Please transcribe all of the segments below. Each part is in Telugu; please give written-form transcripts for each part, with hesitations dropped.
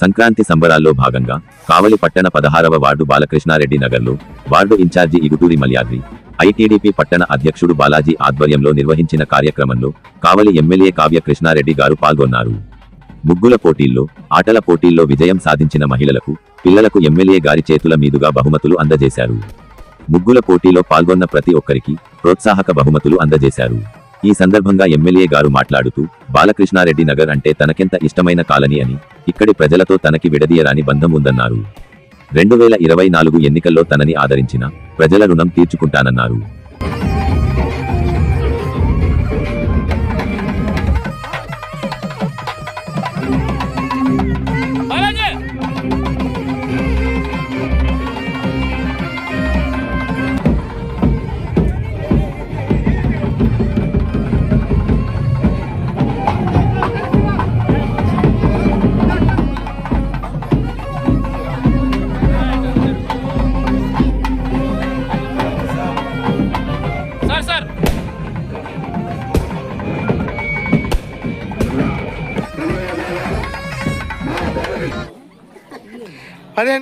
సంక్రాంతి సంబరాల్లో భాగంగా కావలి పట్టణ 16వ వార్డు బాలకృష్ణారెడ్డి నగర్లో వార్డు ఇన్ఛార్జి ఇగుటూరి మల్యాద్రి ఐటీడీపీ పట్టణ అధ్యక్షుడు బాలాజీ ఆధ్వర్యంలో నిర్వహించిన కార్యక్రమంలో కావలి ఎమ్మెల్యే కావ్య కృష్ణారెడ్డి గారు పాల్గొన్నారు. ముగ్గుల పోటీల్లో, ఆటల పోటీల్లో విజయం సాధించిన మహిళలకు, పిల్లలకు ఎమ్మెల్యే గారి చేతుల మీదుగా బహుమతులు అందజేశారు. ముగ్గుల పోటీలో పాల్గొన్న ప్రతి ఒక్కరికి ప్రోత్సాహక బహుమతులు అందజేశారు. ఈ సందర్భంగా ఎమ్మెల్యే గారు మాట్లాడుతూ, బాలకృష్ణారెడ్డి నగర్ అంటే తనకెంత ఇష్టమైన కాలనీ అని, ఇక్కడి ప్రజలతో తనకి విడదీయరాని బంధం ఉందన్నారు. 2024 ఎన్నికల్లో తనని ఆదరించిన ప్రజల రుణం తీర్చుకుంటానన్నారు. అదే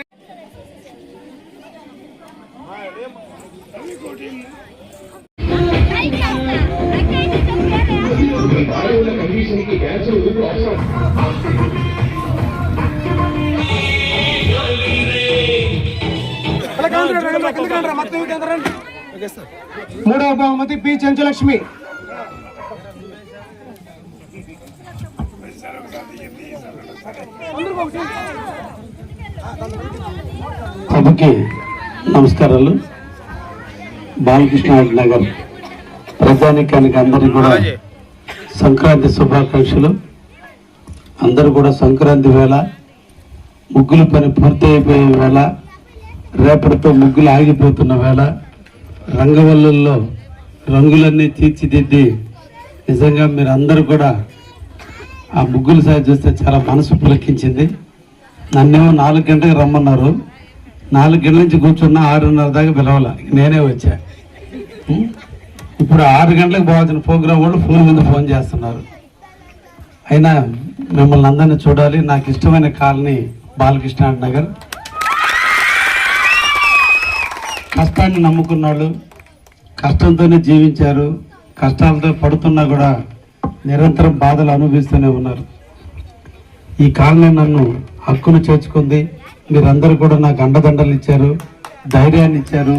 మూడవ బహుమతి పి చెంచులక్ష్మి. సభకి నమస్కారాలు. బాలకృష్ణారెడ్డి నగర్ ప్రజానికానికి అందరికీ కూడా సంక్రాంతి శుభాకాంక్షలు. అందరూ కూడా సంక్రాంతి వేళ ముగ్గుల పని పూర్తి అయిపోయే వేళ, రేపటితో ముగ్గులు ఆగిపోతున్న వేళ, రంగవల్లుల్లో రంగులన్నీ తీర్చిదిద్ది నిజంగా మీరు అందరూ కూడా ఆ ముగ్గులు సాయి చూస్తే చాలా మనసు పులకించింది. నన్నేమో 4 గంటలకు రమ్మన్నారు. 4 గంటల నుంచి కూర్చున్నా 6:30 దాకా పిలవాల, నేనే వచ్చా. ఇప్పుడు 6 గంటలకు పోవాల్సిన ప్రోగ్రాం కూడా ఫోన్ మీద ఫోన్ చేస్తున్నారు. అయినా మిమ్మల్ని అందరినీ చూడాలి. నాకు ఇష్టమైన కాలనీ బాలకృష్ణారెడ్డి నగర్. కష్టాన్ని నమ్ముకున్న వాళ్ళు కష్టంతోనే జీవించారు. కష్టాలతో పడుతున్నా కూడా నిరంతరం బాధలు అనుభవిస్తూనే ఉన్నారు. ఈ కాలనీ నన్ను హక్కును చేర్చుకుంది. మీరందరూ కూడా నాకు అండదండలు ఇచ్చారు, ధైర్యాన్ని ఇచ్చారు.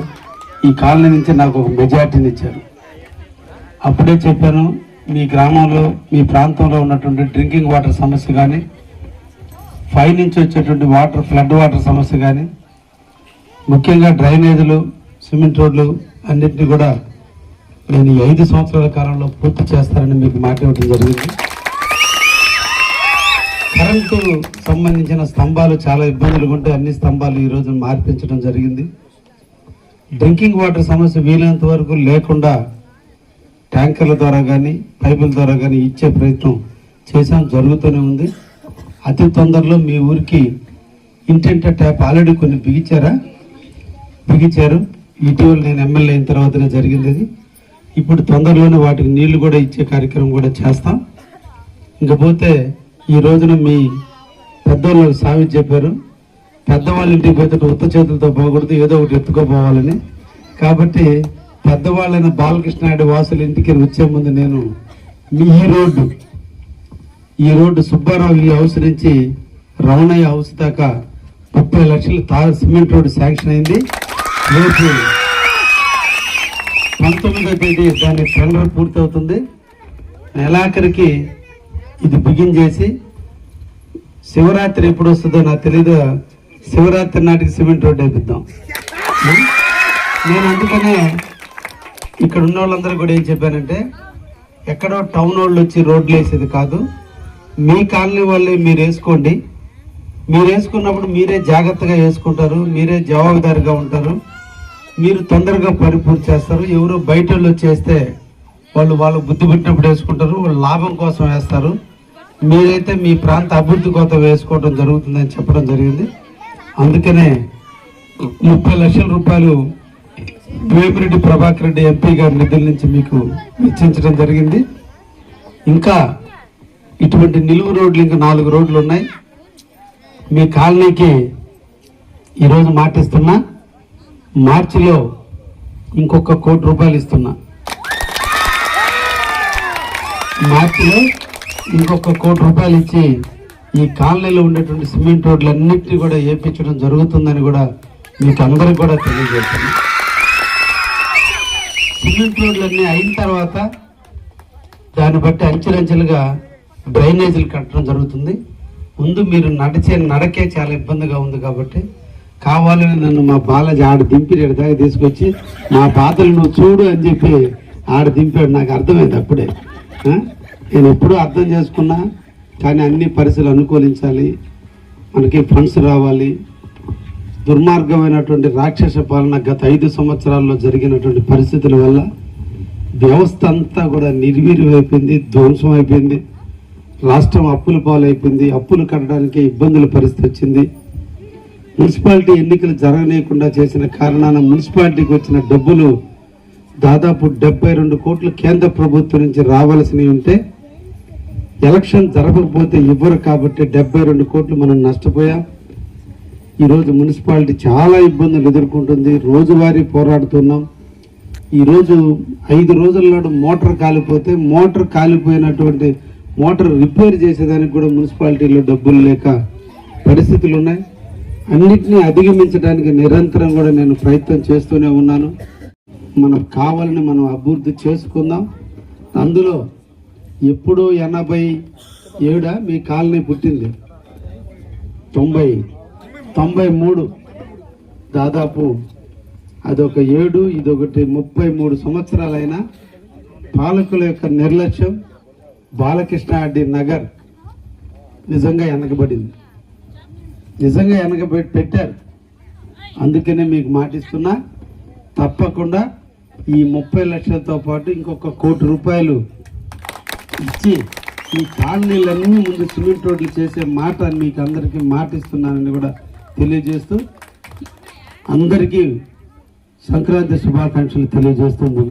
ఈ కాలనీ నుంచి నాకు ఒక మెజార్టీని ఇచ్చారు. అప్పుడే చెప్పాను, మీ గ్రామంలో, మీ ప్రాంతంలో ఉన్నటువంటి డ్రింకింగ్ వాటర్ సమస్య కానీ, పై నుంచి వచ్చేటువంటి వాటర్, ఫ్లడ్ వాటర్ సమస్య కానీ, ముఖ్యంగా డ్రైనేజీలు, సిమెంట్ రోడ్లు అన్నింటినీ కూడా నేను 5 సంవత్సరాల కాలంలో పూర్తి చేస్తానని మీకు మాట ఇవ్వడం జరిగింది. కరెంటు సంబంధించిన స్తంభాలు చాలా ఇబ్బందులు ఉంటే అన్ని స్తంభాలు ఈరోజు మార్పించడం జరిగింది. డ్రింకింగ్ వాటర్ సమస్య వీలైనంత వరకు లేకుండా ట్యాంకర్ల ద్వారా కానీ, పైపుల ద్వారా కానీ ఇచ్చే ప్రయత్నం చేసాం, జరుగుతూనే ఉంది. అతి తొందరలో మీ ఊరికి ఇంటింటా ట్యాప్ ఆల్రెడీ కొన్ని బిగించారు. ఇటీవల నేను ఎమ్మెల్యే అయిన తర్వాతనే జరిగింది అది. ఇప్పుడు తొందరలోనే వాటికి నీళ్లు కూడా ఇచ్చే కార్యక్రమం కూడా చేస్తాం. ఇంకపోతే ఈ రోజున మీ పెద్దవాళ్ళు సావిత్రి చెప్పారు, పెద్దవాళ్ళ ఇంటికి పోతే ఉత్త చేతులతో పోకూడదు, ఏదో ఒకటి ఎత్తుకోపోవాలని. కాబట్టి పెద్దవాళ్ళైన బాలకృష్ణారెడ్డి వాసుల ఇంటికి వచ్చే ముందు నేను ఈ రోడ్డు సుబ్బారావు హౌస్ నుంచి రమణయ్య హౌస్ దాకా 30 లక్షలు సిమెంట్ రోడ్డు శాంక్షన్ అయింది. రేపు 19వ తేదీ దాని టెండర్ పూర్తవుతుంది. నెలాఖరికి ఇది బిగిన్ చేసి శివరాత్రి ఎప్పుడు వస్తుందో నాకు తెలీదు, శివరాత్రి నాటికి సిమెంట్ రోడ్డు వేపిద్దాం. నేను అందుకనే ఇక్కడ ఉన్న వాళ్ళందరూ కూడా ఏం చెప్పానంటే, ఎక్కడో టౌన్ వాళ్ళు వచ్చి రోడ్లు వేసేది కాదు, మీ కాలనీ వాళ్ళే మీరు వేసుకోండి. మీరు వేసుకున్నప్పుడు మీరే జాగ్రత్తగా వేసుకుంటారు, మీరే జవాబుదారిగా ఉంటారు, మీరు తొందరగా పూర్తి చేస్తారు. ఎవరో బయట వాళ్ళు వచ్చేస్తే వాళ్ళు బుద్ధి పెట్టినప్పుడు వేసుకుంటారు, వాళ్ళు లాభం కోసం వేస్తారు. మీరైతే మీ ప్రాంత అభివృద్ధి కోసం వేసుకోవడం జరుగుతుందని చెప్పడం జరిగింది. అందుకనే 30 లక్షల రూపాయలు వేమిరెడ్డి ప్రభాకర్ రెడ్డి ఎంపీ గారి నిధుల నుంచి మీకు వెచ్చించడం జరిగింది. ఇంకా ఇటువంటి నిలువు రోడ్లు ఇంకా 4 రోడ్లు ఉన్నాయి. మీ కాలనీకి ఈరోజు మాటిస్తున్నా, మార్చిలో ఇంకొక ₹1,00,00,000 ఇస్తున్నా. మార్చిలో ఇంకొక ₹1,00,00,000 ఇచ్చి ఈ కాలనీలో ఉండేటువంటి సిమెంట్ రోడ్లన్నింటినీ కూడా వేయించడం జరుగుతుందని కూడా మీకు అందరికి కూడా తెలియజేస్తాను. సిమెంట్ రోడ్లన్నీ అయిన తర్వాత దాన్ని బట్టి అంచెలంచెలుగా డ్రైనేజీలు కట్టడం జరుగుతుంది. ముందు మీరు నడకే చాలా ఇబ్బందిగా ఉంది కాబట్టి కావాలని నన్ను మా బాలాజీ ఆడ దింపి దాకా తీసుకొచ్చి మా బాధలు నువ్వు చూడు అని చెప్పి ఆడ దింపాడు. నాకు అర్థమైంది అప్పుడే. నేను ఎప్పుడూ అర్థం చేసుకున్నా, కానీ అన్ని పరిస్థితులు అనుకూలించాలి, మనకి ఫండ్స్ రావాలి. దుర్మార్గమైనటువంటి రాక్షస పాలన గత 5 సంవత్సరాల్లో జరిగినటువంటి పరిస్థితుల వల్ల వ్యవస్థ అంతా కూడా నిర్వీర్యమైపోయింది, ధ్వంసం అయిపోయింది. రాష్ట్రం అప్పుల పాలైపోయింది. అప్పులు కట్టడానికి ఇబ్బందుల పరిస్థితి వచ్చింది. మున్సిపాలిటీ ఎన్నికలు జరగనీయకుండా చేసిన కారణాన మున్సిపాలిటీకి వచ్చిన డబ్బులు దాదాపు 72 కోట్లు కేంద్ర ప్రభుత్వం నుంచి రావాల్సినవి ఉంటే ఎలక్షన్ జరగకపోతే ఇవ్వరు కాబట్టి 72 కోట్లు మనం నష్టపోయాం. ఈరోజు మున్సిపాలిటీ చాలా ఇబ్బందులు ఎదుర్కొంటుంది. రోజువారీ పోరాడుతున్నాం. ఈరోజు 5 రోజుల నాడు మోటార్ కాలిపోతే కాలిపోయినటువంటి మోటార్ రిపేర్ చేసేదానికి కూడా మున్సిపాలిటీలో డబ్బులు లేక పరిస్థితులు ఉన్నాయి. అన్నిటినీ అధిగమించడానికి నిరంతరం కూడా నేను ప్రయత్నం చేస్తూనే ఉన్నాను. మనకు కావాలని మనం అభివృద్ధి చేసుకుందాం. అందులో ఎప్పుడో 87 మీ కాలనీ పుట్టింది, 93 దాదాపు అదొక 7, ఇదొకటి 33 సంవత్సరాలైనా పాలకుల యొక్క నిర్లక్ష్యం బాలకృష్ణారెడ్డి నగర్ నిజంగా వెనకబడింది, నిజంగా పెట్టారు. అందుకనే మీకు మాటిస్తున్నా, తప్పకుండా ఈ 30 లక్షలతో పాటు ఇంకొక ₹1,00,00,000 ఇచ్చి ఈ కాలనీలన్నీ ముందు సిమెంట్ రోడ్లు చేసే మాట మీకు అందరికీ మాటిస్తున్నానని కూడా తెలియజేస్తూ అందరికీ సంక్రాంతి శుభాకాంక్షలు తెలియజేస్తుంది.